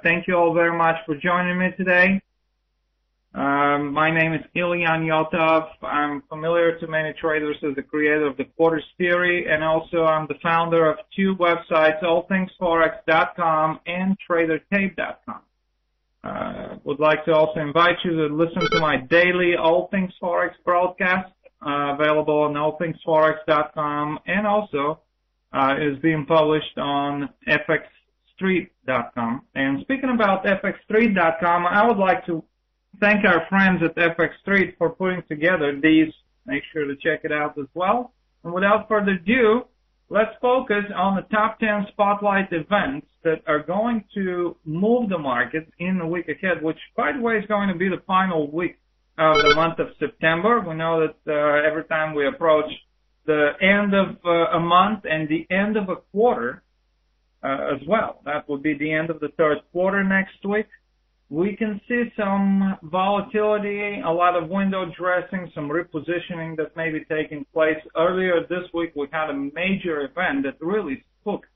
Thank you all very much for joining me today. My name is Ilian Yotov. I'm familiar to many traders as the creator of the Quarters Theory, and also I'm the founder of two websites, allthingsforex.com and tradertape.com. Would like to also invite you to listen to my daily All Things Forex broadcast, available on allthingsforex.com, and also is being published on fxstreet.com. And speaking about fxstreet.com, I would like to thank our friends at FX Street for putting together these. Make sure to check it out as well. And without further ado, let's focus on the top 10 spotlight events that are going to move the market in the week ahead, which, by the way, is going to be the final week of the month of September. We know that every time we approach the end of a month and the end of a quarter as well, that will be the end of the third quarter next week, we can see some volatility, a lot of window dressing, some repositioning that may be taking place. Earlier this week, we had a major event that really spooked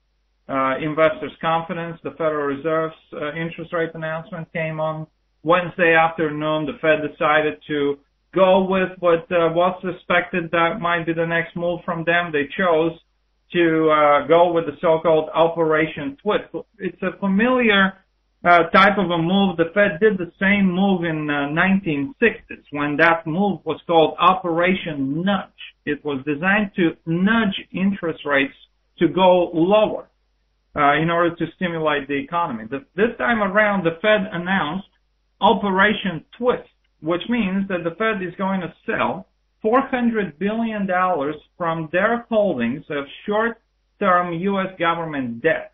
investors' confidence. The Federal Reserve's interest rate announcement came on Wednesday afternoon. The Fed decided to go with what was suspected that might be the next move from them. They chose to go with the so-called Operation Twist. It's a familiar type of a move. The Fed did the same move in 1960s when that move was called Operation Nudge. It was designed to nudge interest rates to go lower in order to stimulate the economy. This time around, the Fed announced Operation Twist, which means that the Fed is going to sell $400 billion from their holdings of short-term U.S. government debt,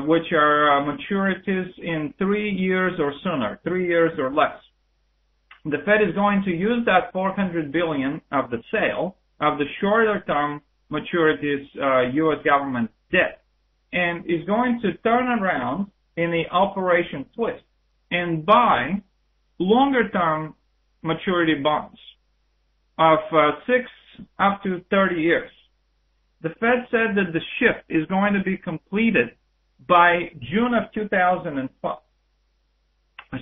which are maturities in 3 years or sooner, 3 years or less. The Fed is going to use that $400 billion of the sale of the shorter-term maturities U.S. government debt, and is going to turn around in the Operation Twist and buy longer-term maturity bonds of 6 up to 30 years. The Fed said that the shift is going to be completed by June of 2012.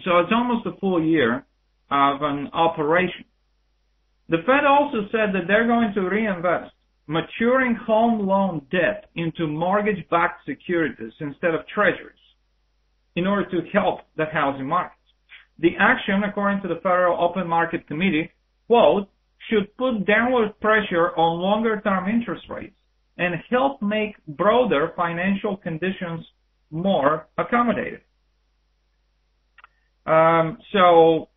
So it's almost a full year of an operation. The Fed also said that they're going to reinvest maturing home loan debt into mortgage-backed securities instead of treasuries in order to help the housing market. The action, according to the Federal Open Market Committee, quote, should put downward pressure on longer-term interest rates and help make broader financial conditions more accommodative. So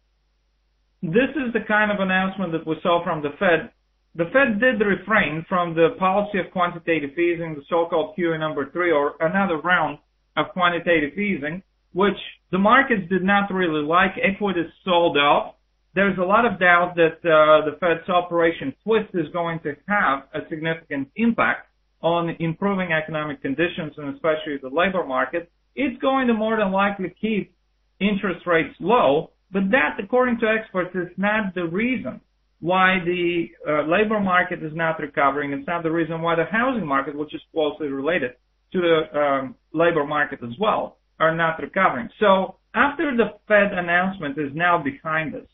this is the kind of announcement that we saw from the Fed. The Fed did refrain from the policy of quantitative easing, the so-called QE number 3, or another round of quantitative easing, which the markets did not really like. Equities sold off. There's a lot of doubt that the Fed's Operation Twist is going to have a significant impact on improving economic conditions and especially the labor market. It's going to more than likely keep interest rates low, but that, according to experts, is not the reason why the labor market is not recovering. It's not the reason why the housing market, which is closely related to the labor market as well, are not recovering. So after the Fed announcement is now behind us,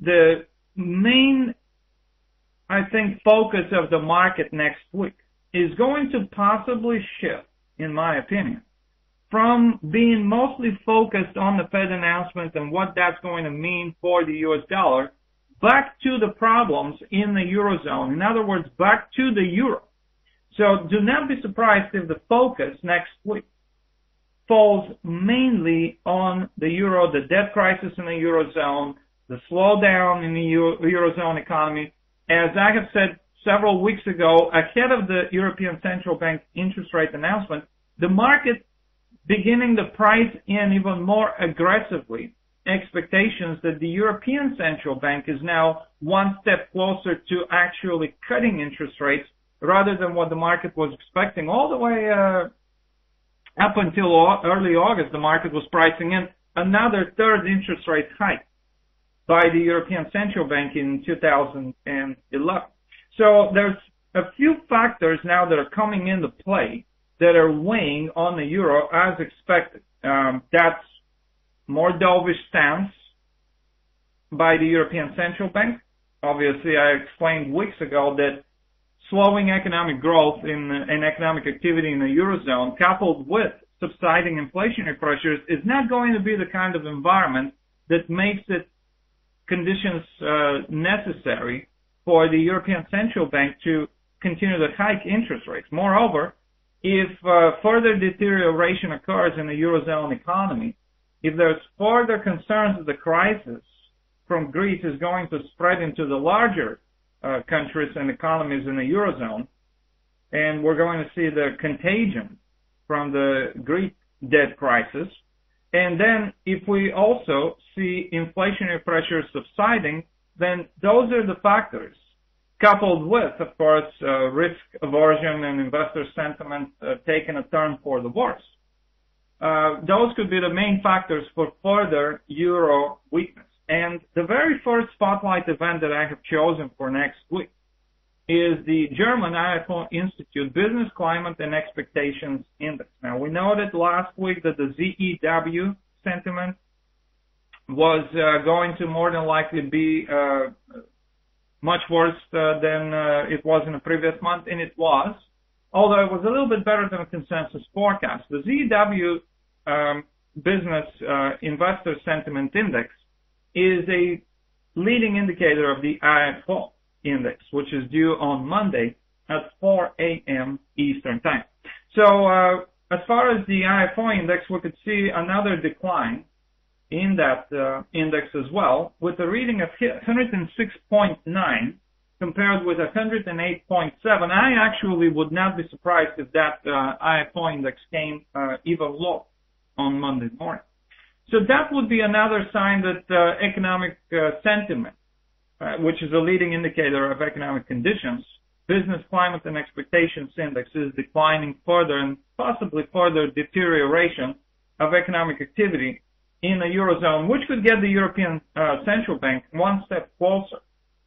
the main, I think, focus of the market next week is going to possibly shift, in my opinion, from being mostly focused on the Fed announcement and what that's going to mean for the U.S. dollar back to the problems in the Eurozone. In other words, back to the euro. So do not be surprised if the focus next week falls mainly on the euro, the debt crisis in the Eurozone, the slowdown in the Eurozone economy. As I have said several weeks ago, ahead of the European Central Bank interest rate announcement, the market beginning to price in even more aggressively expectations that the European Central Bank is now one step closer to actually cutting interest rates rather than what the market was expecting. All the way up until early August, the market was pricing in another third interest rate hike by the European Central Bank in 2011. So there's a few factors now that are coming into play that are weighing on the euro as expected. That's more dovish stance by the European Central Bank. Obviously, I explained weeks ago that slowing economic growth and economic activity in the Eurozone, coupled with subsiding inflationary pressures, is not going to be the kind of environment that makes it conditions necessary for the European Central Bank to continue to hike interest rates. Moreover, if further deterioration occurs in the Eurozone economy, if there's further concerns that the crisis from Greece is going to spread into the larger countries and economies in the Eurozone, and we're going to see the contagion from the Greek debt crisis, and then if we also see inflationary pressures subsiding, then those are the factors, coupled with, of course, risk aversion and investor sentiment taking a turn for the worse. Those could be the main factors for further euro weakness. And the very first spotlight event that I have chosen for next week is the German IFO Institute Business Climate and Expectations Index. Now, we noted last week that the ZEW sentiment was going to more than likely be much worse than it was in the previous month, and it was, although it was a little bit better than a consensus forecast. The ZEW Business Investor Sentiment Index is a leading indicator of the IFO index, which is due on Monday at 4 a.m. Eastern Time. So as far as the IFO index, we could see another decline in that index as well, with a reading of 106.9 compared with 108.7. I actually would not be surprised if that IFO index came even low on Monday morning. So that would be another sign that economic sentiment, which is a leading indicator of economic conditions, business climate and expectations index is declining further and possibly further deterioration of economic activity in the Eurozone, which could get the European Central Bank one step closer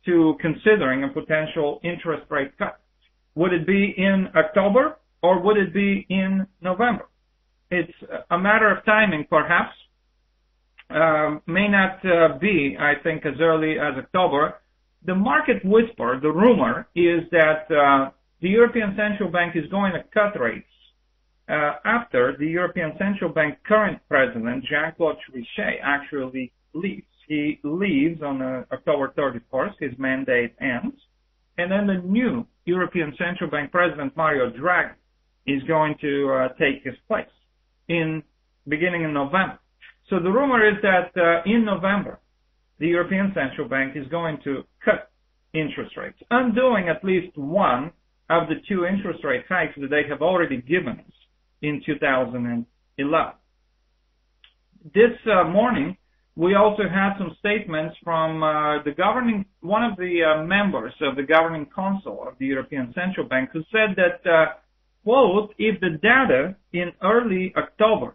to considering a potential interest rate cut. Would it be in October or would it be in November? It's a matter of timing, perhaps. May not be, I think, as early as October. The market whisper, the rumor, is that the European Central Bank is going to cut rates after the European Central Bank current president, Jean-Claude Trichet, actually leaves. He leaves on October 31st. His mandate ends. And then the new European Central Bank president, Mario Draghi, is going to take his place beginning in November. So the rumor is that in November, the European Central Bank is going to cut interest rates, undoing at least one of the two interest rate hikes that they have already given us in 2011. This morning, we also had some statements from one of the members of the governing council of the European Central Bank, who said that, quote, if the data in early October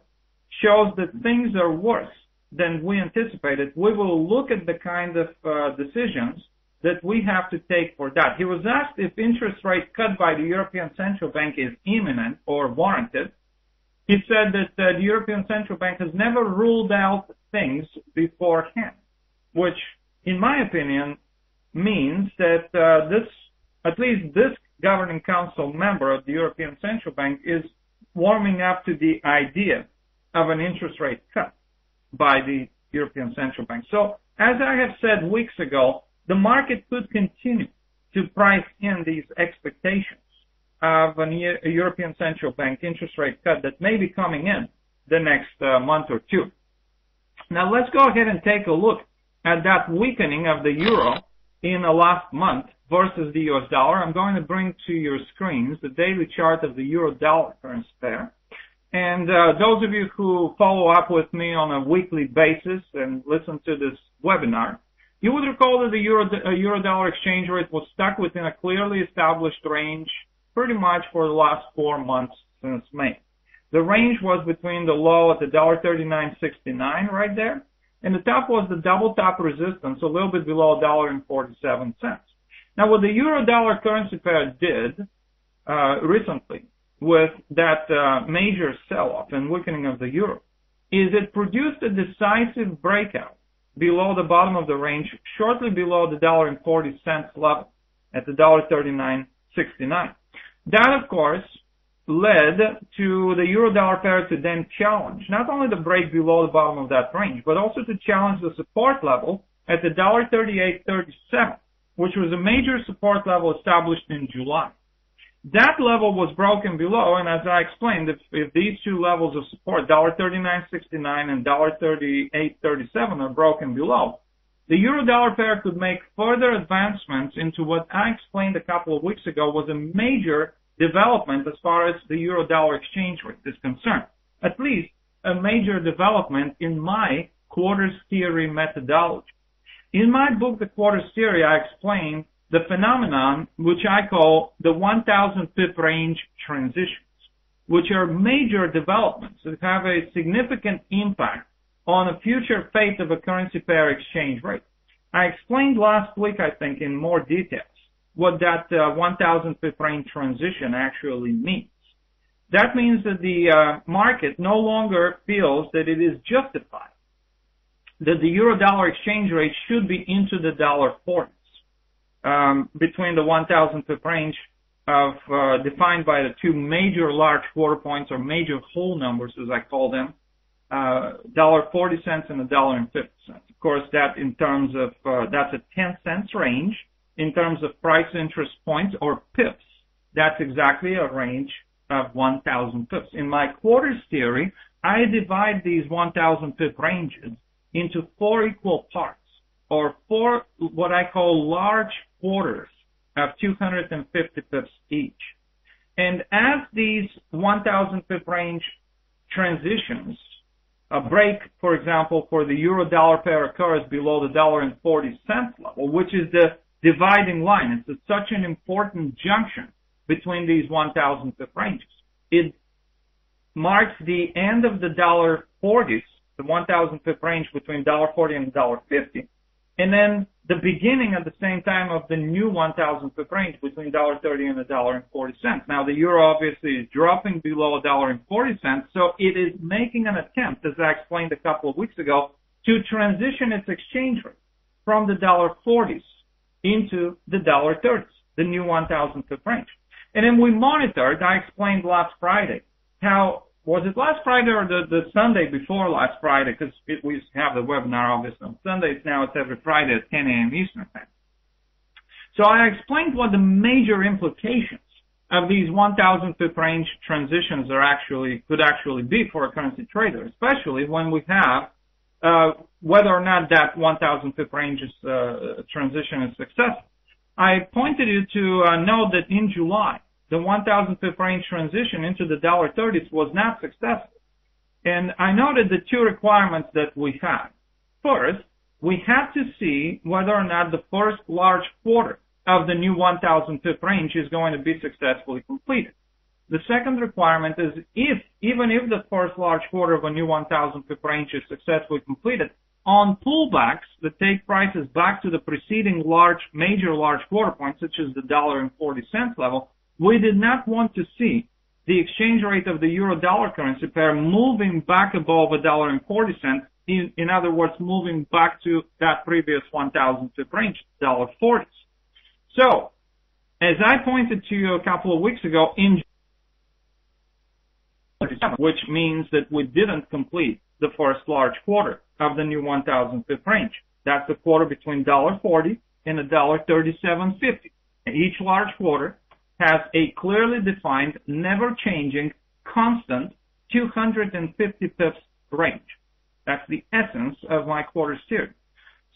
shows that things are worse than we anticipated, we will look at the kind of decisions that we have to take for that. He was asked if interest rate cut by the European Central Bank is imminent or warranted. He said that the European Central Bank has never ruled out things beforehand, which, in my opinion, means that at least this governing council member of the European Central Bank is warming up to the idea of an interest rate cut by the European Central Bank. So, as I have said weeks ago, the market could continue to price in these expectations of a European Central Bank interest rate cut that may be coming in the next month or two. Now, let's go ahead and take a look at that weakening of the euro in the last month versus the US dollar. I'm going to bring to your screens the daily chart of the euro-dollar currency pair. And those of you who follow up with me on a weekly basis and listen to this webinar, you would recall that the euro-dollar exchange rate was stuck within a clearly established range pretty much for the last 4 months since May. The range was between the low at the $1.3969 right there, and the top was the double top resistance, a little bit below $1.47. Now, what the euro-dollar currency pair did recently with that major sell-off and weakening of the euro is it produced a decisive breakout below the bottom of the range, shortly below the $1.40 level at the $1.3969. That, of course, led to the euro-dollar pair to then challenge not only the break below the bottom of that range, but also to challenge the support level at the $1.3837, which was a major support level established in July. That level was broken below, and as I explained, if these two levels of support, $1.3969 and $1.3837, are broken below, the euro-dollar pair could make further advancements into what I explained a couple of weeks ago was a major development as far as the euro-dollar exchange rate is concerned. At least a major development in my quarters theory methodology. In my book, The Quarters Theory, I explain the phenomenon which I call the 1,000 pip range transitions, which are major developments that have a significant impact on the future fate of a currency pair exchange rate. I explained last week, I think, in more details what that 1,000 pip range transition actually means. That means that the market no longer feels that it is justified that the euro-dollar exchange rate should be into the $40s, between the 1,000 pip range of defined by the two major large quarter points, or major whole numbers as I call them, $1.40 and $1.50. Of course, that in terms of that's a 10-cent range. In terms of price interest points or pips, that's exactly a range of 1,000 pips. In my quarters theory, I divide these 1,000 pip ranges into 4 equal parts, or 4 what I call large quarters of 250 pips each. And as these 1,000 pip range transitions, a break, for example, for the euro-dollar pair occurs below the $1.40 level, which is the dividing line. It's such an important junction between these 1,000 pip ranges. It marks the end of the $40s, the 1,000 pip range between $1.40 and $1.50, and then the beginning at the same time of the new 1,000 pip range between $1.30 and $1.40. Now the euro obviously is dropping below $1.40, so it is making an attempt, as I explained a couple of weeks ago, to transition its exchange rate from the $40s into the $30s, the new 1,000 pip range. And then we monitored, I explained last Friday, how, was it last Friday or the Sunday before last Friday, because we used to have the webinar obviously on Sundays, now it's every Friday at 10 a.m. Eastern Time. So I explained what the major implications of these 1,000 pip range transitions could actually be for a currency trader, especially when we have whether or not that 1,000 pip range transition is successful. I pointed you to note that in July, the 1,000 pip range transition into the $30s was not successful. And I noted the two requirements that we had. First, we had to see whether or not the first large quarter of the new 1,000 pip range is going to be successfully completed. The second requirement is even if the first large quarter of a new 1,000 pip range is successfully completed, on pullbacks that take prices back to the preceding major large quarter points, such as the $1.40 level, we did not want to see the exchange rate of the euro-dollar currency pair moving back above $1.40. In other words, moving back to that previous 1,000 pip range, $40s. So, as I pointed to you a couple of weeks ago, which means that we didn't complete the first large quarter of the new 1,000 pip range. That's the quarter between $1.40 and $1.3750. Each large quarter has a clearly defined, never-changing, constant 250 pips range. That's the essence of my quarters theory.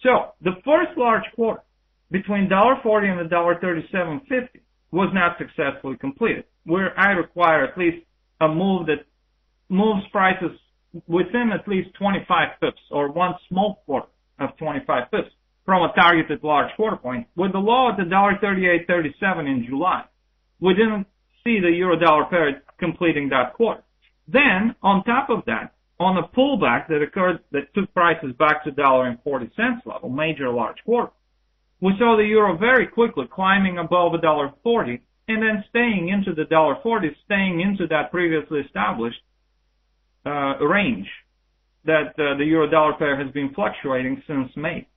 So, the first large quarter between $1.40 and $1.3750 was not successfully completed, where I require at least a move that moves prices within at least 25 pips, or one small quarter of 25 pips from a targeted large quarter point. With the low at the $1.3837 in July, we didn't see the euro-dollar pair completing that quarter. Then, on top of that, on a pullback that occurred that took prices back to $1.40 level, major large quarter, we saw the euro very quickly climbing above $1.40 and then staying into the $40, staying into that previously established range that the euro-dollar pair has been fluctuating since May.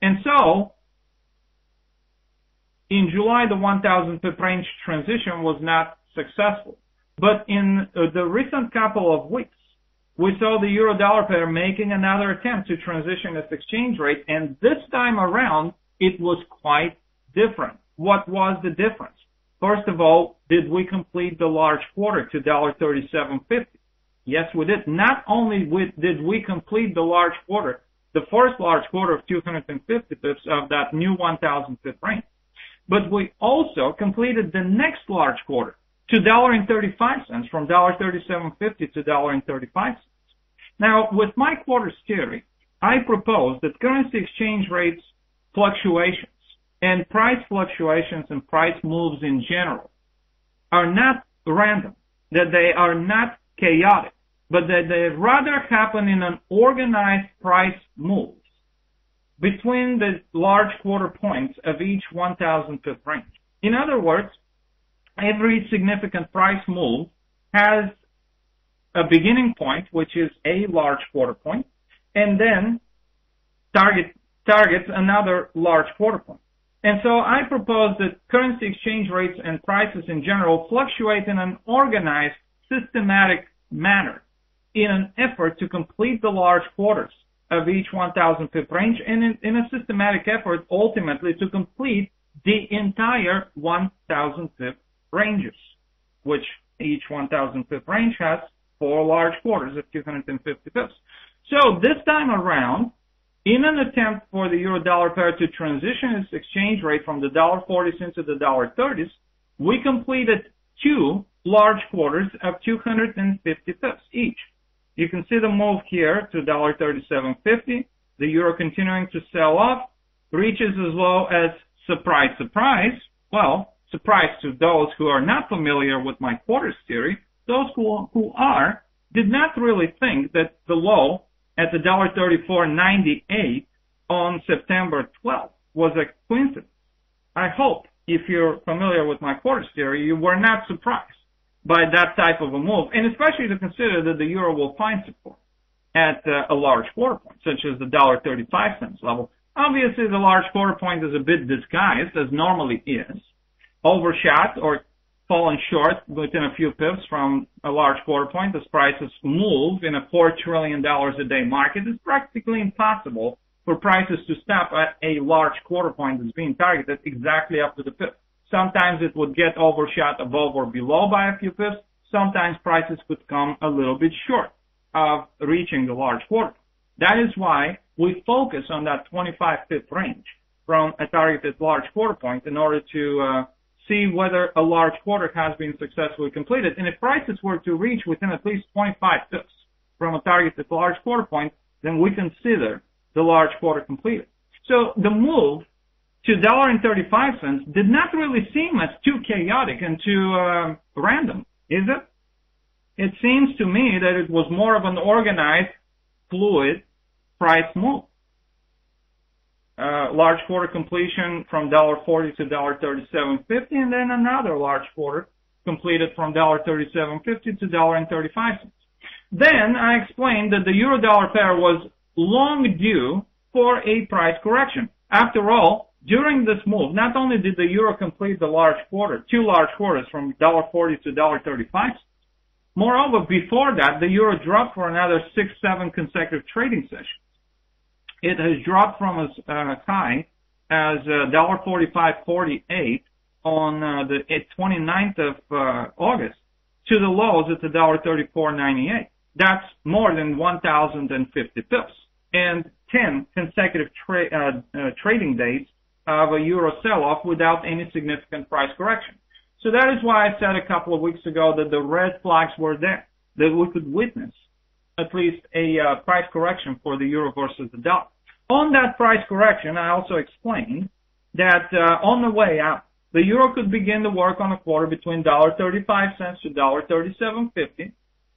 And so, in July, the 1,000 pip range transition was not successful. But in the recent couple of weeks, we saw the euro-dollar pair making another attempt to transition its exchange rate, and this time around, it was quite different. What was the difference? First of all, did we complete the large quarter to $37.50? Yes, we did. Not only did we complete the large quarter, the first large quarter of 250 pips of that new 1,000 pip range, but we also completed the next large quarter to $1.35 from $37.50 to $1.35. Now, with my quarters theory, I propose that currency exchange rates fluctuations and price fluctuations and price moves in general are not random, that they are not chaotic, but that they rather happen in an organized price moves between the large quarter points of each 1,000 pip range. In other words, every significant price move has a beginning point, which is a large quarter point, and then targets another large quarter point. And so I propose that currency exchange rates and prices in general fluctuate in an organized, systematic manner in an effort to complete the large quarters of each 1,000 pip range, and in a systematic effort ultimately to complete the entire 1,000 pip ranges, which each 1,000 pip range has 4 large quarters of 250 pips. So this time around, in an attempt for the euro-dollar pair to transition its exchange rate from the $40s into the $30s, we completed 2 large quarters of 250 pips each. You can see the move here to $37.50, the euro continuing to sell off, reaches as low as, surprise, surprise, well, surprise to those who are not familiar with my quarters theory, those who are did not really think that the low at the $34.98 on September 12th was a coincidence. I hope, if you're familiar with my quarters theory, you were not surprised by that type of a move, and especially to consider that the euro will find support at a large quarter point, such as the $1.35 level. Obviously, the large quarter point is a bit disguised, as normally is, overshot or fallen short within a few pips from a large quarter point as prices move in a $4 trillion a day market. It's practically impossible for prices to stop at a large quarter point that's being targeted exactly up to the pip. Sometimes it would get overshot above or below by a few pips. Sometimes prices could come a little bit short of reaching the large quarter. That is why we focus on that 25 pip range from a targeted large quarter point in order to see whether a large quarter has been successfully completed. And if prices were to reach within at least 25 pips from a targeted large quarter point, then we consider the large quarter completed. So the move to $1.35 did not really seem as too chaotic and too random, is it? It seems to me that it was more of an organized, fluid price move. Large quarter completion from $40 to $37.50, and then another large quarter completed from $37.50 to $1.35. Then I explained that the euro-dollar pair was long due for a price correction. After all, during this move, not only did the euro complete the large quarter, 2 large quarters from $40 to $35, moreover, before that, the euro dropped for another 6-7 consecutive trading sessions. It has dropped from as high as $45.48 on the 29th of August to the lows at the $34.98. That's more than 1,050 pips and 10 consecutive trading days of a euro sell-off without any significant price correction. So that is why I said a couple of weeks ago that the red flags were there, that we could witness at least a price correction for the euro versus the dollar. On that price correction, I also explained that on the way up, the euro could begin to work on a quarter between $1.35 to $37.50,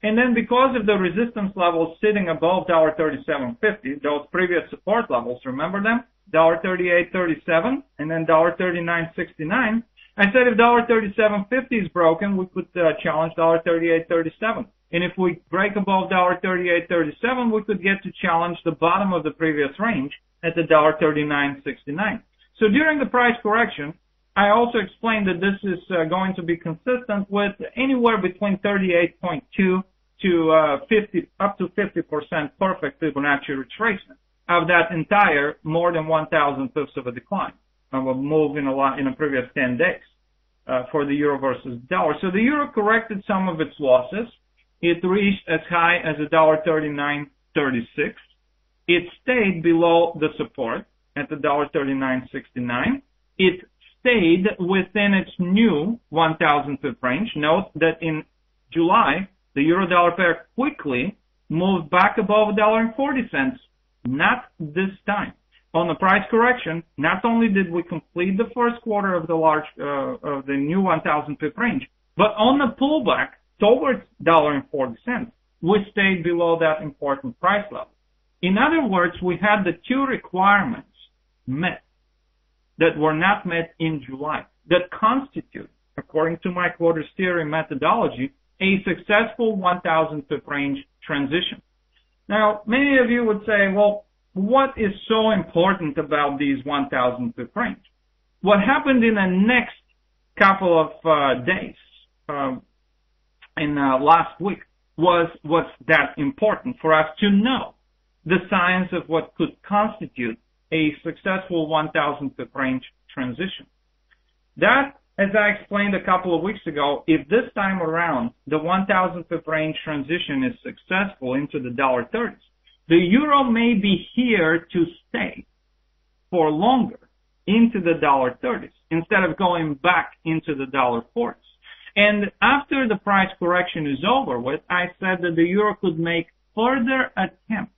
and then because of the resistance levels sitting above $37.50, those previous support levels, remember them? $38.37 and then $39.69. I said if $37.50 is broken, we could challenge $38.37. And if we break above $38.37, we could get to challenge the bottom of the previous range at the $39.69. So during the price correction, I also explained that this is going to be consistent with anywhere between 38.2 to 50, up to 50% perfect Fibonacci retracement of that entire more than 1,000 pips of a decline of a move in the previous 10 days for the euro versus dollar. So the euro corrected some of its losses. It reached as high as $1.3936. It stayed below the support at the $39.69. It stayed within its new 1,000 pip range. Note that in July, the euro-dollar pair quickly moved back above $1.40. Not this time. On the price correction, not only did we complete the first quarter of the new 1,000 pip range, but on the pullback towards $1.40, we stayed below that important price level. In other words, we had the two requirements met that were not met in July that constitute, according to my quarters theory methodology, a successful 1,000 pip range transition. Now, many of you would say, well, what is so important about these 1,000 pip range? What happened in the next couple of days last week was that important for us to know the science of what could constitute a successful 1,000 pip range transition. That, as I explained a couple of weeks ago, if this time around the 1,000 pip range transition is successful into the $30s, the euro may be here to stay for longer into the $30s instead of going back into the $40s. And after the price correction is over with, I said that the euro could make further attempts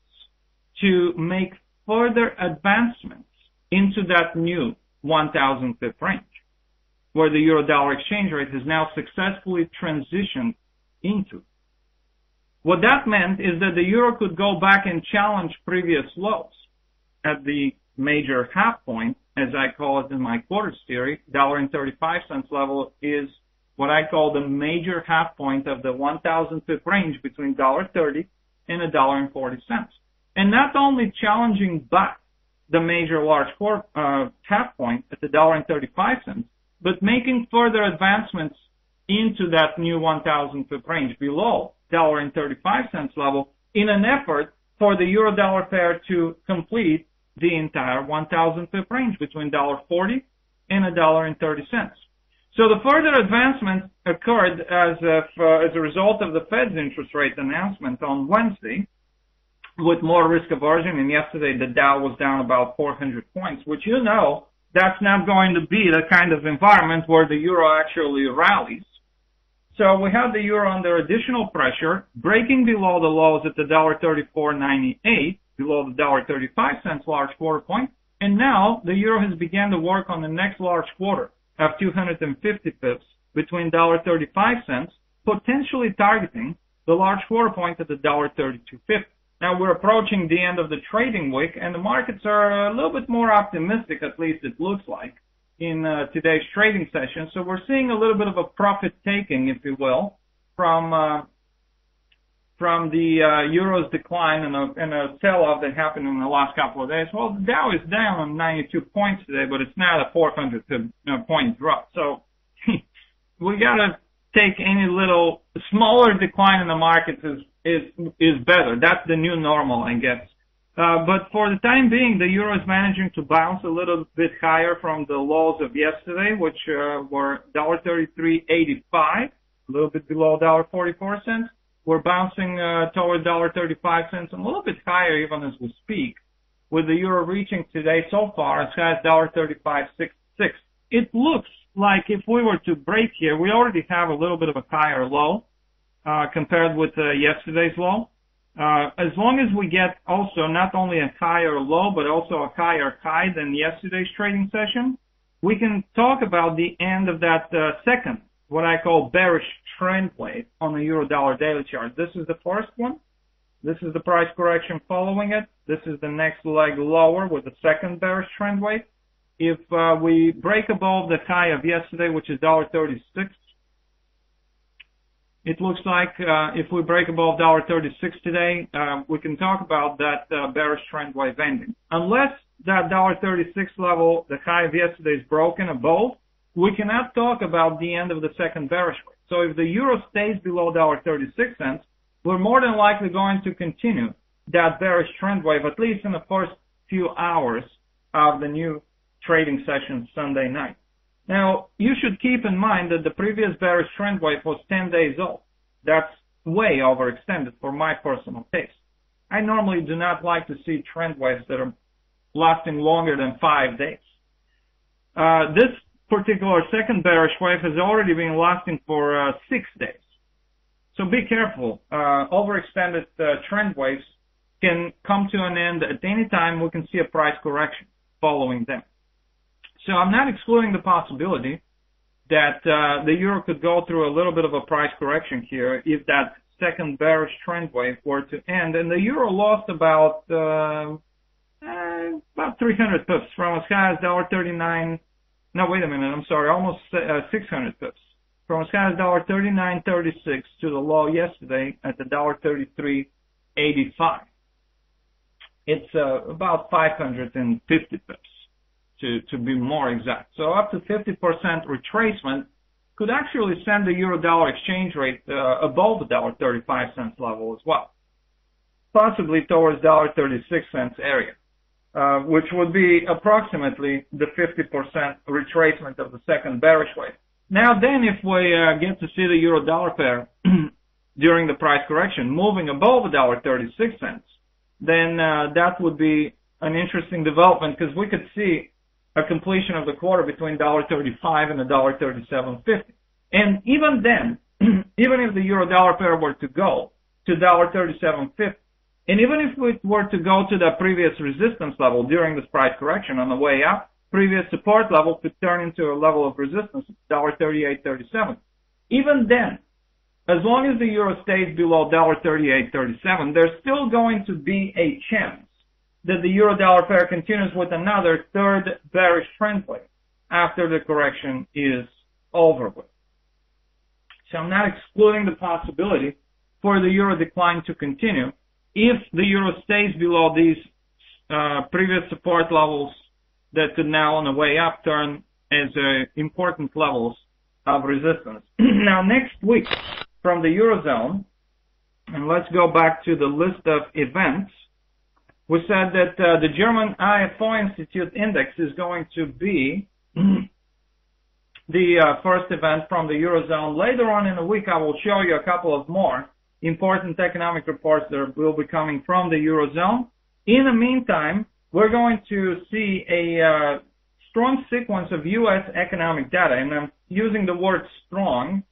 to make further advancements into that new 1,000 pip range, where the euro-dollar exchange rate has now successfully transitioned into. What that meant is that the euro could go back and challenge previous lows at the major half point, as I call it in my quarters theory. $1.35 level is what I call the major half point of the 1,000 pip range between $1.30 and $1.40. And not only challenging back the major large half point at the $1.35, but making further advancements into that new 1,000 pip range below $1.35 level in an effort for the euro-dollar pair to complete the entire 1,000 pip range between $1.40 and $1.30. So the further advancement occurred as a result of the Fed's interest rate announcement on Wednesday, with more risk aversion, and yesterday the Dow was down about 400 points, which that's not going to be the kind of environment where the euro actually rallies. So we have the euro under additional pressure, breaking below the lows at the $1.3498, below the $1.35 large quarter point, and now the euro has begun to work on the next large quarter of 250 pips between $1.35, potentially targeting the large quarter point at the $1.3250. Now we're approaching the end of the trading week, and the markets are a little bit more optimistic, at least it looks like, in today's trading session. So we're seeing a little bit of a profit taking, if you will, from the euro's decline and a sell-off that happened in the last couple of days. Well, the Dow is down on 92 points today, but it's not a 400 point drop. So we gotta take any little smaller decline in the markets is better. That's the new normal, I guess. But for the time being, the euro is managing to bounce a little bit higher from the lows of yesterday, which were $1.3385, a little bit below $1.44. We're bouncing toward $1.35 and a little bit higher even as we speak, with the euro reaching today so far as high as $1.3566. It looks like if we were to break here, we already have a little bit of a higher low compared with yesterday's low. As long as we get also not only a higher low, but also a higher high than yesterday's trading session, we can talk about the end of that second, what I call bearish trend wave on the euro-dollar daily chart. This is the first one. This is the price correction following it. This is the next leg lower with the second bearish trend wave. If we break above the high of yesterday, which is $1.36, it looks like if we break above $1.36 today, we can talk about that bearish trend wave ending. Unless that $1.36 level, the high of yesterday, is broken above, we cannot talk about the end of the second bearish wave. So if the euro stays below $1.36, we're more than likely going to continue that bearish trend wave, at least in the first few hours of the new trading session Sunday night. Now, you should keep in mind that the previous bearish trend wave was 10 days old. That's way overextended for my personal taste. I normally do not like to see trend waves that are lasting longer than 5 days. This particular second bearish wave has already been lasting for 6 days. So be careful. Overextended trend waves can come to an end at any time. We can see a price correction following them. So I'm not excluding the possibility that the euro could go through a little bit of a price correction here if that second bearish trend wave were to end. And the euro lost about 300 pips from as high as $1.39. No, wait a minute. I'm sorry. Almost 600 pips from as high as $1.39.36 to the low yesterday at the $1.33.85. It's about 550 pips. To be more exact. So up to 50% retracement could actually send the euro-dollar exchange rate above the $1.35 level as well, possibly towards $1.36 area, which would be approximately the 50% retracement of the second bearish wave. Now then, if we get to see the euro-dollar pair during the price correction moving above $1.36, then that would be an interesting development, because we could see a completion of the quarter between $1.35 and $1.37.50. And even then, even if the euro-dollar pair were to go to $1.37.50, and even if it were to go to the previous resistance level during this price correction on the way up, previous support level could turn into a level of resistance of $1.38.37. Even then, as long as the euro stays below $1.38.37, there's still going to be a chance that the euro-dollar pair continues with another third bearish trend wave after the correction is over with. So I'm not excluding the possibility for the euro decline to continue if the euro stays below these previous support levels that could now on the way up turn as important levels of resistance. Now next week from the Eurozone, and let's go back to the list of events, we said that the German IFO Institute Index is going to be the first event from the Eurozone. Later on in the week, I will show you a couple of more important economic reports that will be coming from the Eurozone. In the meantime, we're going to see a strong sequence of U.S. economic data, and I'm using the word strong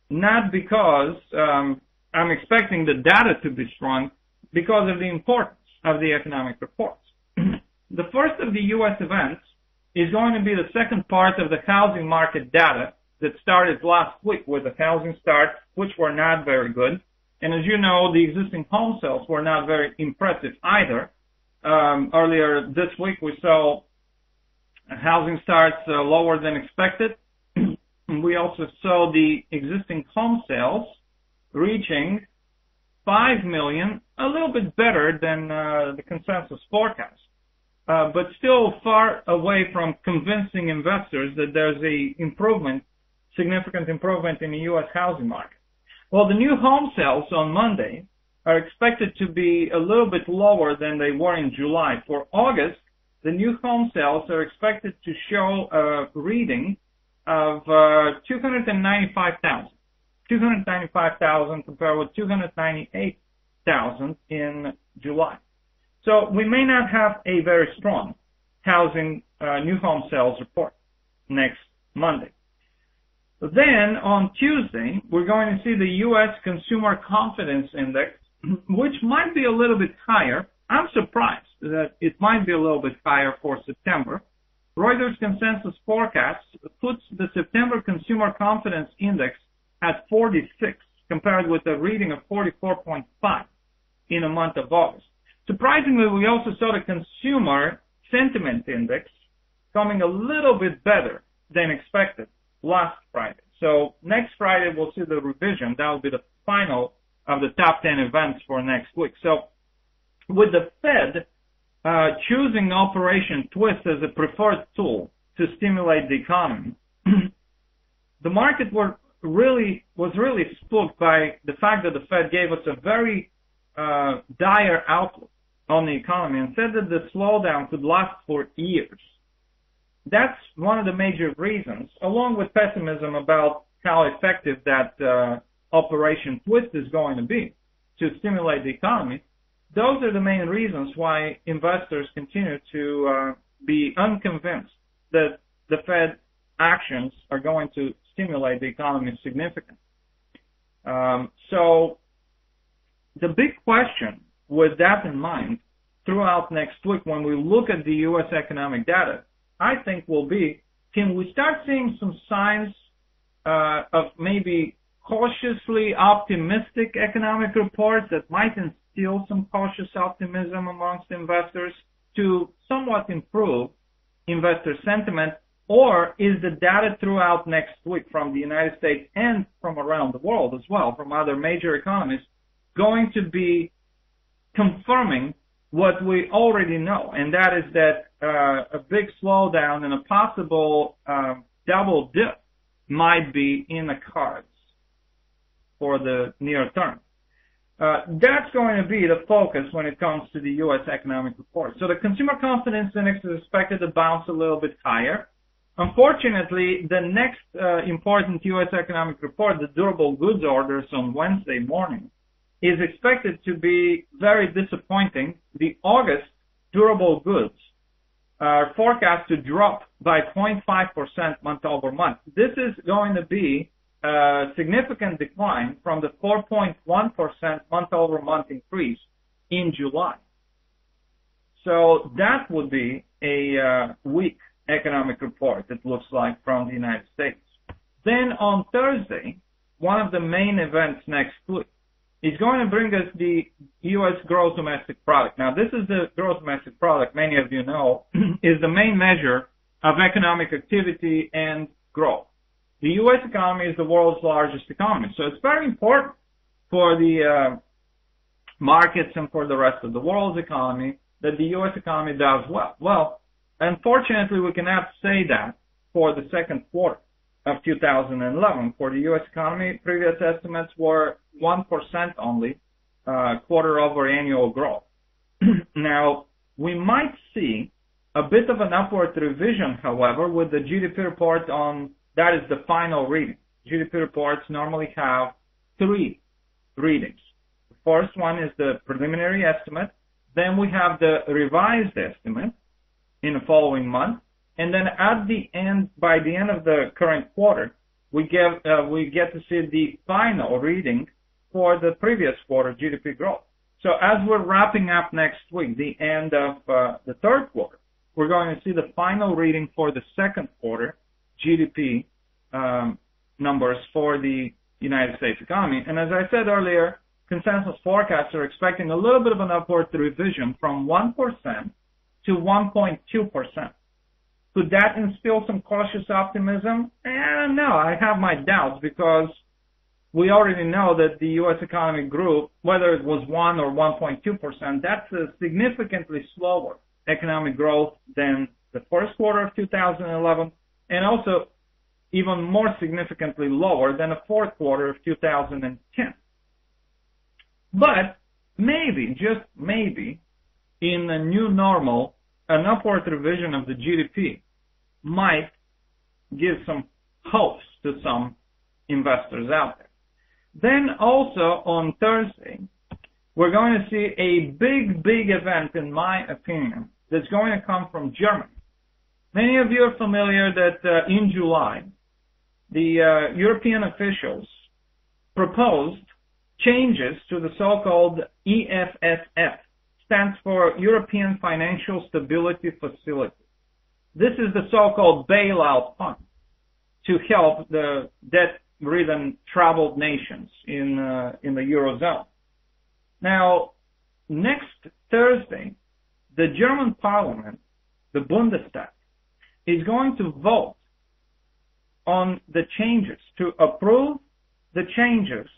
not because I'm expecting the data to be strong, because of the importance of the economic reports. The first of the U.S. events is going to be the second part of the housing market data that started last week with the housing starts, which were not very good. And as you know, the existing home sales were not very impressive either. Earlier this week, we saw housing starts lower than expected. We also saw the existing home sales reaching 5 million, a little bit better than the consensus forecast, but still far away from convincing investors that there's a significant improvement in the U.S. housing market. Well, the new home sales on Monday are expected to be a little bit lower than they were in July. For August, the new home sales are expected to show a reading of 295,000. 295,000 compared with 298,000 in July. So we may not have a very strong housing new home sales report next Monday. Then on Tuesday, we're going to see the U.S. Consumer Confidence Index, which might be a little bit higher. I'm surprised that it might be a little bit higher for September. Reuters consensus forecast puts the September Consumer Confidence Index at 46, compared with a reading of 44.5 in the month of August. Surprisingly, we also saw the Consumer Sentiment Index coming a little bit better than expected last Friday. So next Friday, we'll see the revision. That will be the final of the top 10 events for next week. So with the Fed choosing Operation Twist as a preferred tool to stimulate the economy, the market was really spooked by the fact that the Fed gave us a very dire outlook on the economy and said that the slowdown could last for years. That's one of the major reasons, along with pessimism about how effective that Operation Twist is going to be to stimulate the economy. Those are the main reasons why investors continue to be unconvinced that the Fed actions are going to stimulate the economy significantly. So the big question with that in mind throughout next week when we look at the U.S. economic data, I think will be, can we start seeing some signs of maybe cautiously optimistic economic reports that might instill some cautious optimism amongst investors to somewhat improve investor sentiment? Or is the data throughout next week from the United States and from around the world as well, from other major economies, going to be confirming what we already know, and that is that a big slowdown and a possible double dip might be in the cards for the near term. That's going to be the focus when it comes to the U.S. economic report. So the consumer confidence index is expected to bounce a little bit higher. Unfortunately, the next important U.S. economic report, the durable goods orders on Wednesday morning, is expected to be very disappointing. The August durable goods are forecast to drop by 0.5% month over month. This is going to be a significant decline from the 4.1% month over month increase in July. So that would be a weak economic report, it looks like, from the United States. Then on Thursday, one of the main events next week is going to bring us the U.S. gross domestic product. Now, this is the gross domestic product, many of you know, is the main measure of economic activity and growth. The U.S. economy is the world's largest economy, so it's very important for the markets and for the rest of the world's economy that the U.S. economy does well. Well, unfortunately, we cannot say that for the second quarter of 2011. For the U.S. economy, previous estimates were 1% only, quarter over annual growth. Now, we might see a bit of an upward revision, however, with the GDP report on, that is the final reading. GDP reports normally have 3 readings. The first one is the preliminary estimate, then we have the revised estimate in the following month, and then at the end, by the end of the current quarter, we get to see the final reading for the previous quarter GDP growth. So as we're wrapping up next week, the end of the third quarter, we're going to see the final reading for the second quarter GDP numbers for the United States economy. And as I said earlier, consensus forecasts are expecting a little bit of an upward revision from 1% to 1.2%. Could that instill some cautious optimism? No, I have my doubts because we already know that the U.S. economy grew, whether it was 1 or 1.2%, that's a significantly slower economic growth than the first quarter of 2011, and also even more significantly lower than the fourth quarter of 2010. But maybe, just maybe, in the new normal, an upward revision of the GDP might give some hopes to some investors out there. Then also on Thursday, we're going to see a big event, in my opinion, that's going to come from Germany. Many of you are familiar that in July, the European officials proposed changes to the so-called EFSF, stands for European Financial Stability Facility. This is the so-called bailout fund to help the debt-ridden, troubled nations in the Eurozone. Now, next Thursday, the German parliament, the Bundestag, is going to vote on the changes, to approve the changes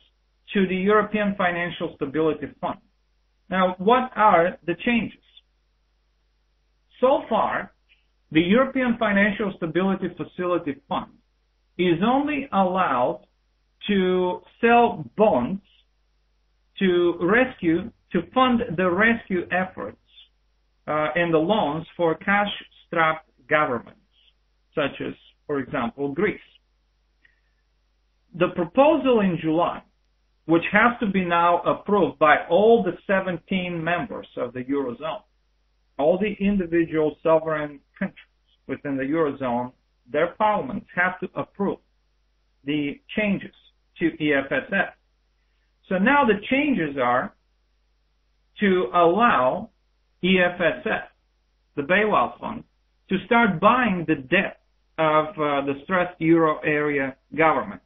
to the European Financial Stability Fund. Now, what are the changes? So far, the European Financial Stability Facility Fund is only allowed to sell bonds to fund the rescue efforts and the loans for cash-strapped governments, such as, for example, Greece. The proposal in July, which has to be now approved by all the 17 members of the Eurozone, all the individual sovereign countries within the Eurozone, their parliaments have to approve the changes to EFSF. So now the changes are to allow EFSF, the bailout fund, to start buying the debt of the stressed euro area governments,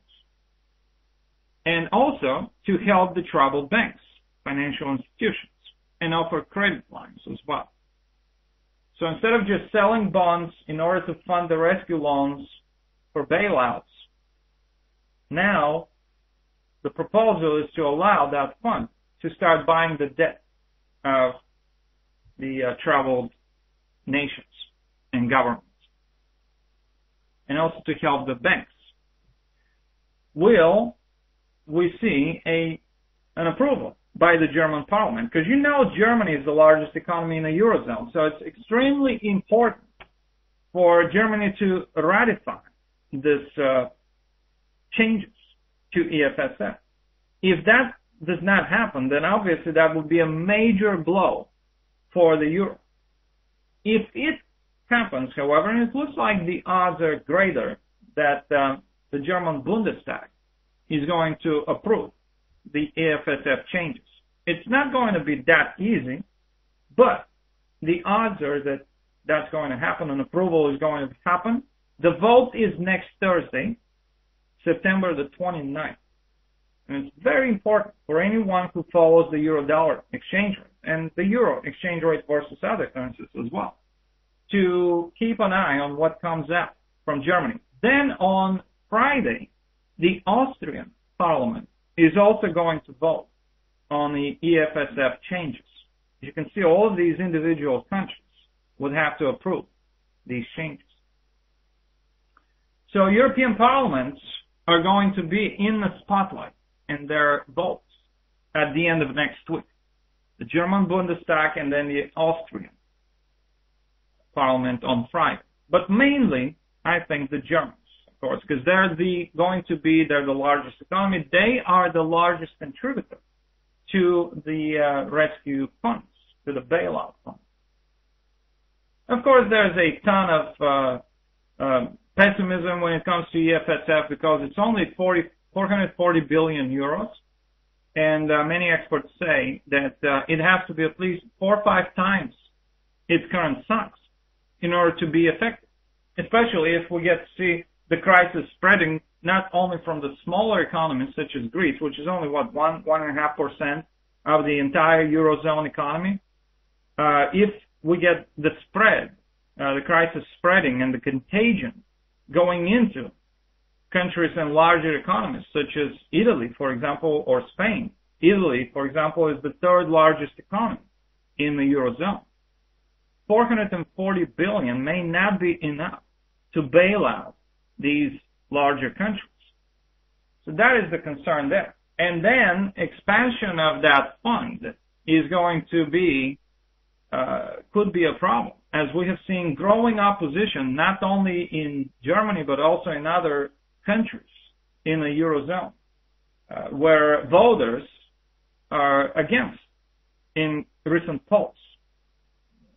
and also to help the troubled banks, financial institutions, and offer credit lines as well. So instead of just selling bonds in order to fund the rescue loans for bailouts, now the proposal is to allow that fund to start buying the debt of the troubled nations and governments, and also to help the banks. Will we see an approval by the German parliament? Because you know Germany is the largest economy in the Eurozone, so it's extremely important for Germany to ratify this changes to EFSF. If that does not happen, then obviously that would be a major blow for the euro. If it happens, however, and it looks like the odds are greater that the German Bundestag is going to approve the EFSF changes. It's not going to be that easy, but the odds are that that's going to happen, and approval is going to happen. The vote is next Thursday, September the 29th. And it's very important for anyone who follows the euro-dollar exchange rate and the euro exchange rate versus other currencies as well, to keep an eye on what comes out from Germany. Then on Friday, the Austrian parliament is also going to vote on the EFSF changes. As you can see, all of these individual countries would have to approve these changes. So European parliaments are going to be in the spotlight in their votes at the end of next week. The German Bundestag and then the Austrian parliament on Friday. But mainly, I think the Germans, of course, because they're the largest economy. They are the largest contributor to the rescue funds, to the bailout fund. Of course, there's a ton of pessimism when it comes to EFSF because it's only 440 billion euros, and many experts say that it has to be at least 4 or 5 times its current size in order to be effective, especially if we get to see the crisis spreading not only from the smaller economies such as Greece, which is only 1.5% of the entire Eurozone economy. If we get the spread, the crisis spreading and the contagion going into countries and larger economies such as Italy, for example, or Spain. Italy, for example, is the 3rd largest economy in the Eurozone. 440 billion may not be enough to bail out these larger countries. So that is the concern there. And then expansion of that fund is going to be, could be a problem, as we have seen growing opposition not only in Germany but also in other countries in the Eurozone, where voters are against in recent polls.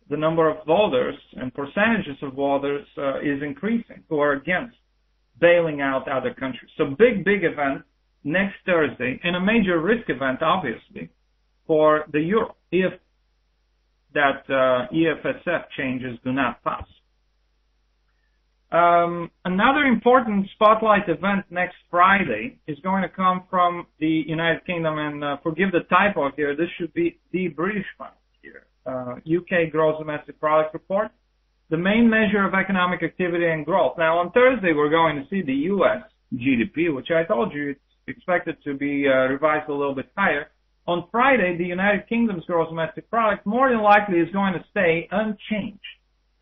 The number of voters and percentages of voters is increasing who are against bailing out other countries. So big event next Thursday, and a major risk event, obviously, for the euro if that EFSF changes do not pass. Another important spotlight event next Friday is going to come from the United Kingdom, and forgive the typo here, this should be the British pound here. UK gross domestic product report. the main measure of economic activity and growth. Now, on Thursday, we're going to see the U.S. GDP, which I told you it's expected to be revised a little bit higher. On Friday, the United Kingdom's gross domestic product more than likely is going to stay unchanged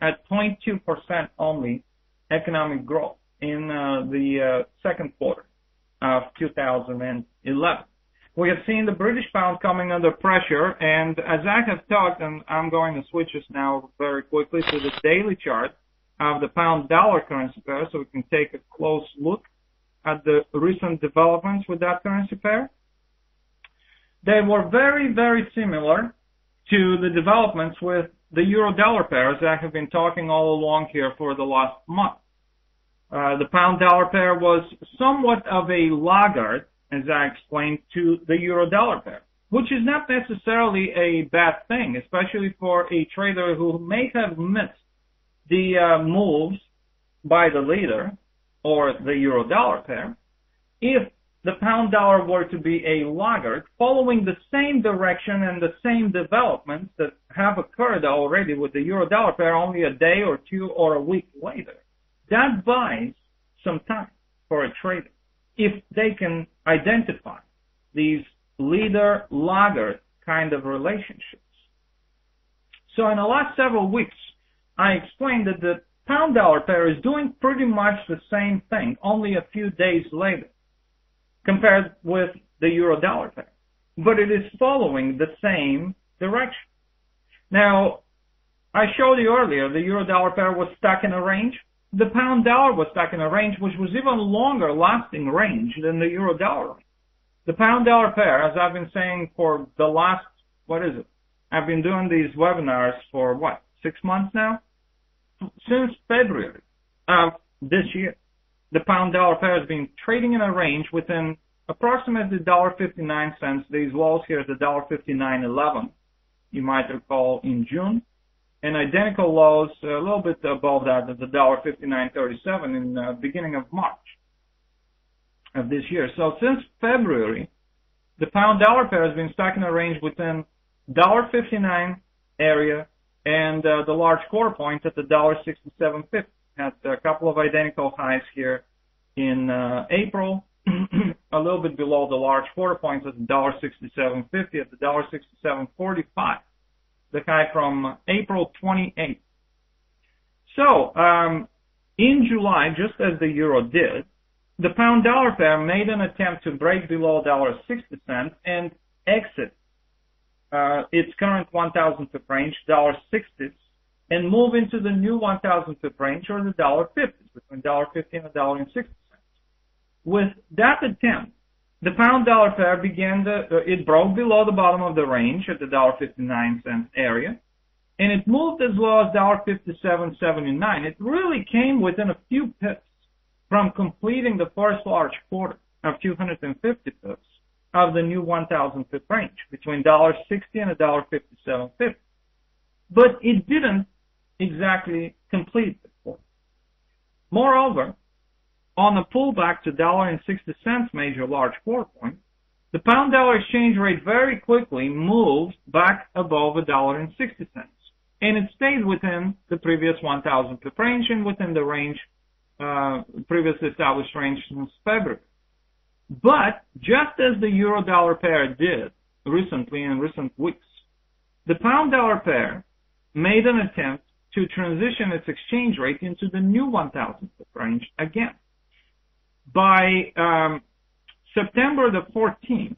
at 0.2% only economic growth in the second quarter of 2011. We have seen the British pound coming under pressure, and as I have talked, and I'm going to switch us now very quickly to the daily chart of the pound-dollar currency pair so we can take a close look at the recent developments with that currency pair. They were very, very similar to the developments with the euro-dollar pair, as I have been talking all along here for the last month. The pound-dollar pair was somewhat of a laggard, as I explained, to the euro-dollar pair, which is not necessarily a bad thing, especially for a trader who may have missed the moves by the leader or the euro-dollar pair. If the pound-dollar were to be a laggard, following the same direction and the same developments that have occurred already with the euro-dollar pair only a day or two or a week later, that buys some time for a trader if they can identify these leader-laggard kind of relationships. So in the last several weeks, I explained that the pound-dollar pair is doing pretty much the same thing, only a few days later, compared with the euro-dollar pair. But it is following the same direction. Now, I showed you earlier the euro-dollar pair was stuck in a range. The pound-dollar was stuck in a range which was even longer lasting range than the euro-dollar range. The pound-dollar pair, as I've been saying for the last, I've been doing these webinars for 6 months now? Since February of this year, the pound-dollar pair has been trading in a range within approximately $1.59. These lows here at the $1.59.11, you might recall, in June. And identical lows a little bit above that at the $1.59.37 in the beginning of March of this year. So since February, the pound-dollar pair has been stuck in a range within $1.59 area and the large quarter point at the $1.6750. Had a couple of identical highs here in April, a little bit below the large quarter points at the $1.6750, at the $1.6745. The high from April 28th. So, in July, just as the euro did, the pound-dollar pair made an attempt to break below $1.60 and exit its current 1,000 pip range, $1.60s, and move into the new 1,000 pip range, or the $1.50s, between $1.50 and $1.60. With that attempt, the pound-dollar pair it broke below the bottom of the range at the $1.59 area, and it moved as low as $1.5779. It really came within a few pips from completing the first large quarter of 250 pips of the new 1,000 pip range, between $1.60 and $1.5750. But it didn't exactly complete the quarter. Moreover, on a pullback to $1.60 major large quarter point, the pound-dollar exchange rate very quickly moved back above $1.60, and it stayed within the previous 1,000 pip range and within the range, previously established range since February. But just as the euro-dollar pair did recently in recent weeks, the pound-dollar pair made an attempt to transition its exchange rate into the new 1,000 pip range again. By September the 14th,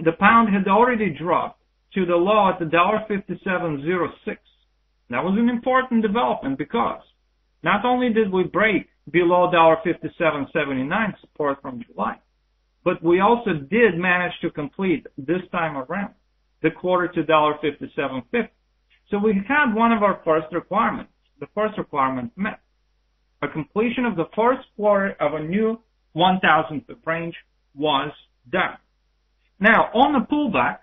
the pound had already dropped to the low at the $1.5706. That was an important development because not only did we break below $1.5779 support from July, but we also did manage to complete this time around the quarter to $1.5750. So we had one of our first requirements. The first requirement met. A completion of the first quarter of a new 1,000 pip range was done. Now, on the pullback,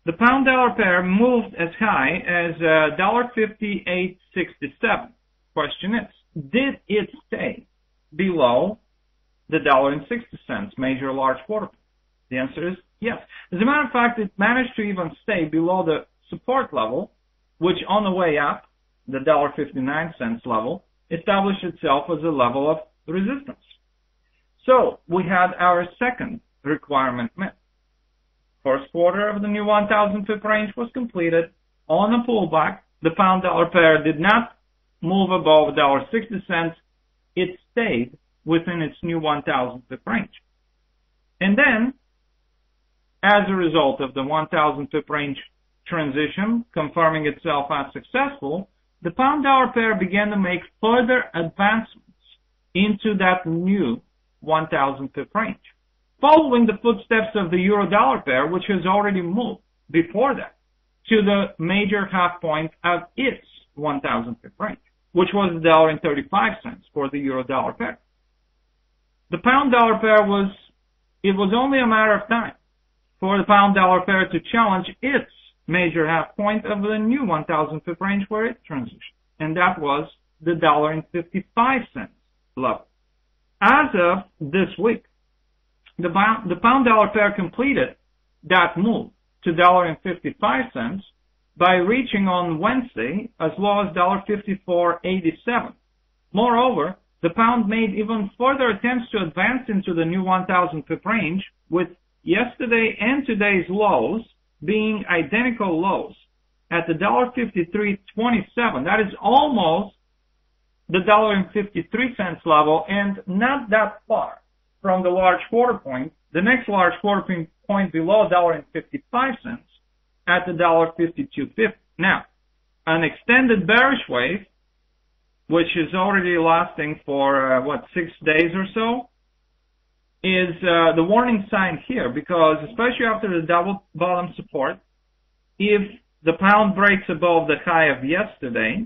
the pound-dollar pair moved as high as $1.5867. Question is, did it stay below the $1.60 major large quarter point? The answer is yes. As a matter of fact, it managed to even stay below the support level, which on the way up the $1.59 level, established itself as a level of resistance. So we had our second requirement met. First quarter of the new 1,000 pip range was completed. On a pullback, the pound-dollar pair did not move above $1.60. It stayed within its new 1,000 pip range. And then, as a result of the 1,000 pip range transition confirming itself as successful, the pound-dollar pair began to make further advancements into that new 1,000 pip range, following the footsteps of the euro-dollar pair, which has already moved before that to the major half point of its 1,000 pip range, which was $1.35 for the euro-dollar pair. The pound-dollar pair it was only a matter of time for the pound-dollar pair to challenge its major half point of the new 1,000 pip range where it transitioned, and that was the $1.55 level. As of this week, the pound-dollar pair completed that move to $1.55 by reaching on Wednesday as low as $1.5487. Moreover, the pound made even further attempts to advance into the new 1,000 pip range, with yesterday and today's lows being identical lows at the $1.5327. That is almost the $1.53 level and not that far from the large quarter point. The next large quarter point below $1.55 at the $1.5250. Now, an extended bearish wave, which is already lasting for 6 days or so, is the warning sign here, because especially after the double bottom support, if the pound breaks above the high of yesterday,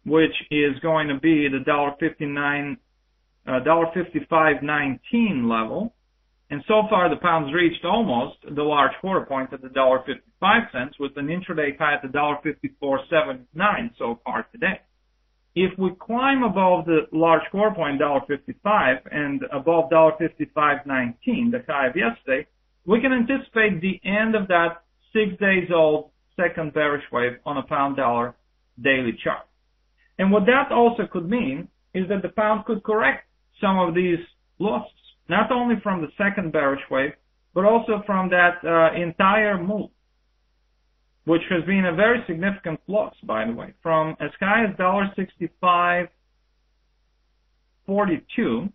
which is going to be the $1.5519 level, and so far the pound's reached almost the large quarter point at the $1.55 with an intraday high at the $1.5479 so far today. If we climb above the large quarter point, $1.55, and above $1.5519, the high of yesterday, we can anticipate the end of that 6 days old second bearish wave on a pound-dollar daily chart. And what that also could mean is that the pound could correct some of these losses, not only from the second bearish wave, but also from that entire move, which has been a very significant loss, by the way, from as high as $1.6542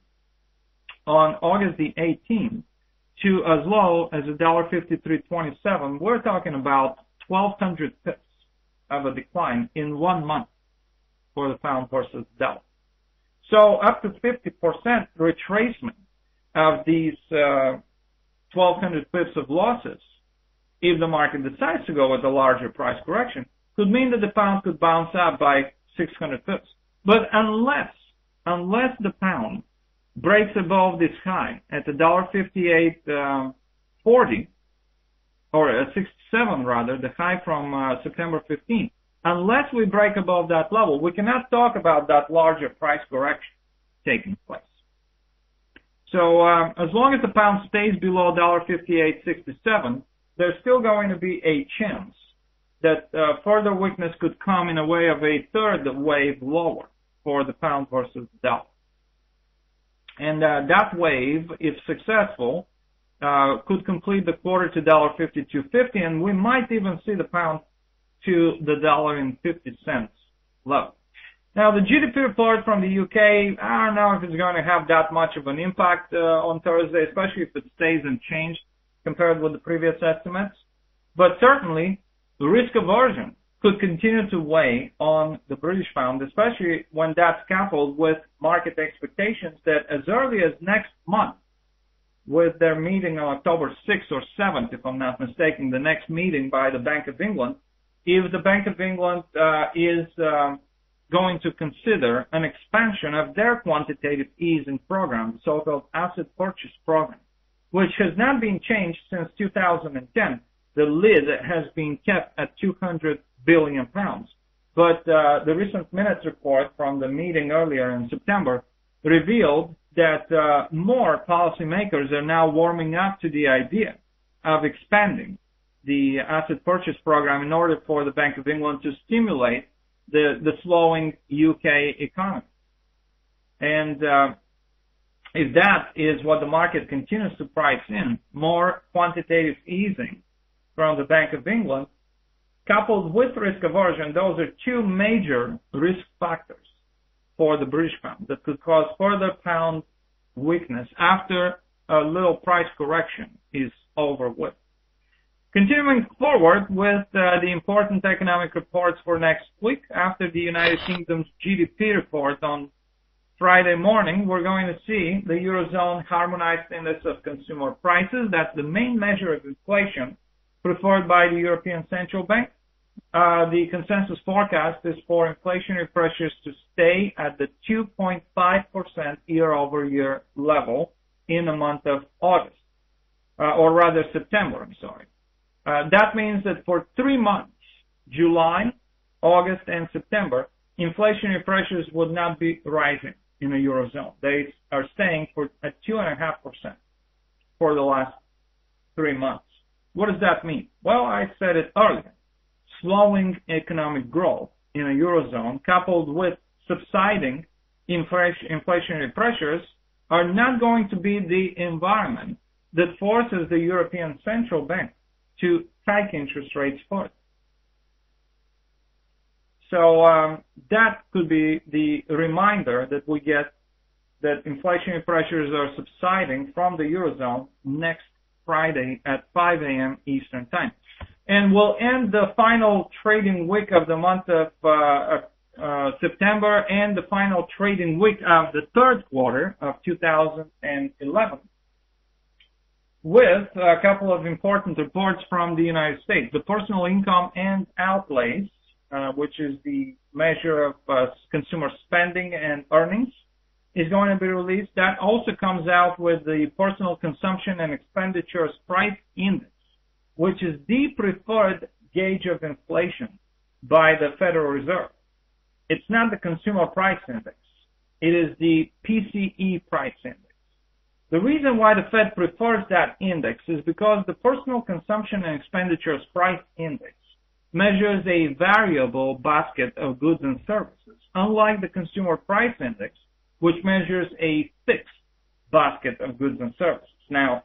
on August the 18th to as low as $1.5327. We're talking about 1,200 pips of a decline in 1 month for the pound versus the dollar. So up to 50% retracement of these 1,200 pips of losses, if the market decides to go with a larger price correction, could mean that the pound could bounce up by 600 pips. But unless the pound breaks above this high at the $1.5840, or 67 rather, the high from September 15th, unless we break above that level, we cannot talk about that larger price correction taking place. So as long as the pound stays below $1.5867, there's still going to be a chance that further weakness could come in a way of a third wave lower for the pound versus the dollar. And that wave, if successful, could complete the quarter to $1.5250, and we might even see the pound to the $1.50 level. Now, the GDP report from the UK, I don't know if it's going to have that much of an impact on Thursday, especially if it stays unchanged compared with the previous estimates. But certainly, the risk aversion could continue to weigh on the British pound, especially when that's coupled with market expectations that as early as next month, with their meeting on October 6th or 7th, if I'm not mistaken, the next meeting by the Bank of England, if the Bank of England is going to consider an expansion of their quantitative easing program, the so-called asset purchase program, which has not been changed since 2010. The lid has been kept at 200 billion pounds. But the recent minutes report from the meeting earlier in September revealed that more policymakers are now warming up to the idea of expanding the asset purchase program in order for the Bank of England to stimulate the slowing UK economy. And if that is what the market continues to price in, more quantitative easing from the Bank of England, coupled with risk aversion, those are two major risk factors for the British pound that could cause further pound weakness after a little price correction is over with. Continuing forward with the important economic reports for next week, after the United Kingdom's GDP report on Friday morning, we're going to see the Eurozone Harmonized Index of Consumer Prices. That's the main measure of inflation preferred by the European Central Bank. The consensus forecast is for inflationary pressures to stay at the 2.5% year-over-year level in the month of August, or rather September, I'm sorry. That means that for 3 months, July, August, and September, inflationary pressures would not be rising in the Eurozone. They are staying at 2.5% for the last 3 months. What does that mean? Well, I said it earlier. Slowing economic growth in a Eurozone coupled with subsiding inflationary pressures are not going to be the environment that forces the European Central Bank to hike interest rates further. So that could be the reminder that we get that inflationary pressures are subsiding from the Eurozone next Friday at 5 a.m. Eastern Time. And we'll end the final trading week of the month of September and the final trading week of the third quarter of 2011 with a couple of important reports from the United States. The personal income and outlays, which is the measure of consumer spending and earnings, is going to be released. That also comes out with the personal consumption and expenditures price index, which is the preferred gauge of inflation by the Federal Reserve. It's not the consumer price index. It is the PCE price index. The reason why the Fed prefers that index is because the personal consumption and expenditures price index measures a variable basket of goods and services, unlike the consumer price index, which measures a fixed basket of goods and services. Now,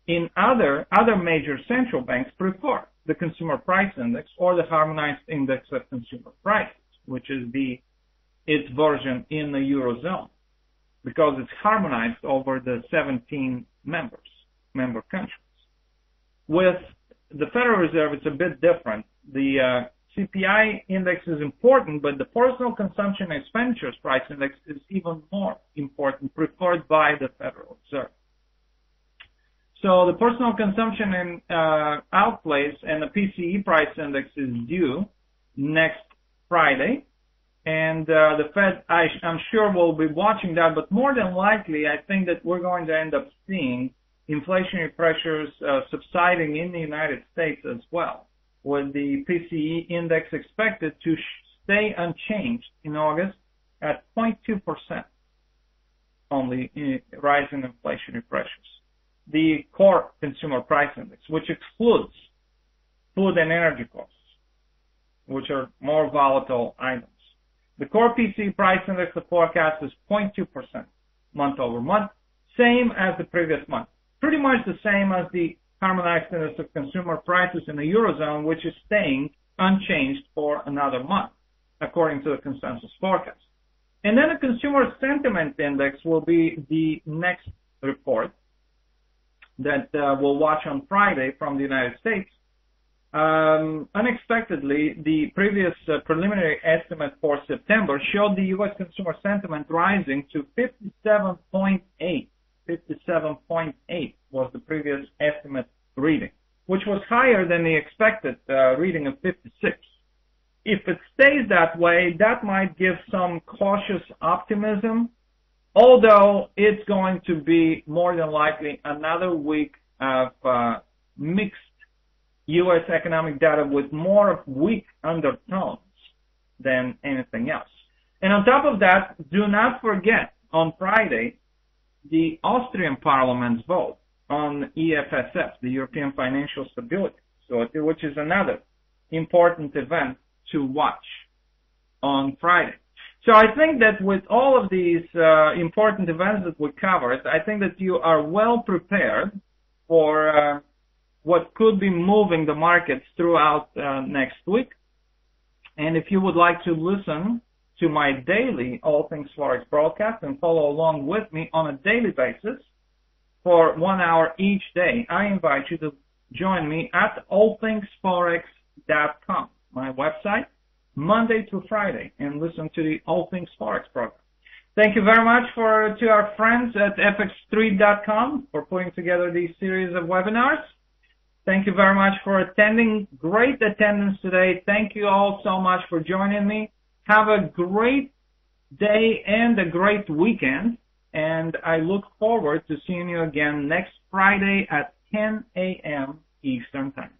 in other major central banks prefer the consumer price index or the harmonized index of consumer prices, which is its version in the Eurozone, because it's harmonized over the 17 member countries. With the Federal Reserve, it's a bit different. The CPI index is important, but the personal consumption and expenditures price index is even more important, preferred by the Federal Reserve. So the personal consumption and outlays and the PCE price index is due next Friday. And the Fed, I'm sure, will be watching that. But more than likely, I think that we're going to end up seeing inflationary pressures subsiding in the United States as well, with the PCE index expected to stay unchanged in August at 0.2%, only rise in inflationary pressures. The core consumer price index, which excludes food and energy costs, which are more volatile items. The core PCE price index, the forecast is 0.2% month over month, same as the previous month. Pretty much the same as the harmonized index of consumer prices in the Eurozone, which is staying unchanged for another month, according to the consensus forecast. And then the consumer sentiment index will be the next report that we'll watch on Friday from the United States. Unexpectedly, the previous preliminary estimate for September showed the U.S. consumer sentiment rising to 57.8. 57.8 was the previous estimate reading, which was higher than the expected reading of 56. If it stays that way, that might give some cautious optimism, although it's going to be more than likely another week of mixed U.S. economic data with more of weak undertones than anything else. And on top of that, do not forget on Friday the Austrian Parliament's vote on EFSF, the European Financial Stability Facility, which is another important event to watch on Friday. So I think that with all of these important events that we covered, I think that you are well prepared for what could be moving the markets throughout next week. And if you would like to listen to my daily All Things Forex broadcast and follow along with me on a daily basis for 1 hour each day, I invite you to join me at allthingsforex.com, my website, Monday through Friday, and listen to the All Things Forex program. Thank you very much to our friends at fxstreet.com for putting together these series of webinars. Thank you very much for attending. Great attendance today. Thank you all so much for joining me. Have a great day and a great weekend. And I look forward to seeing you again next Friday at 10 a.m. Eastern Time.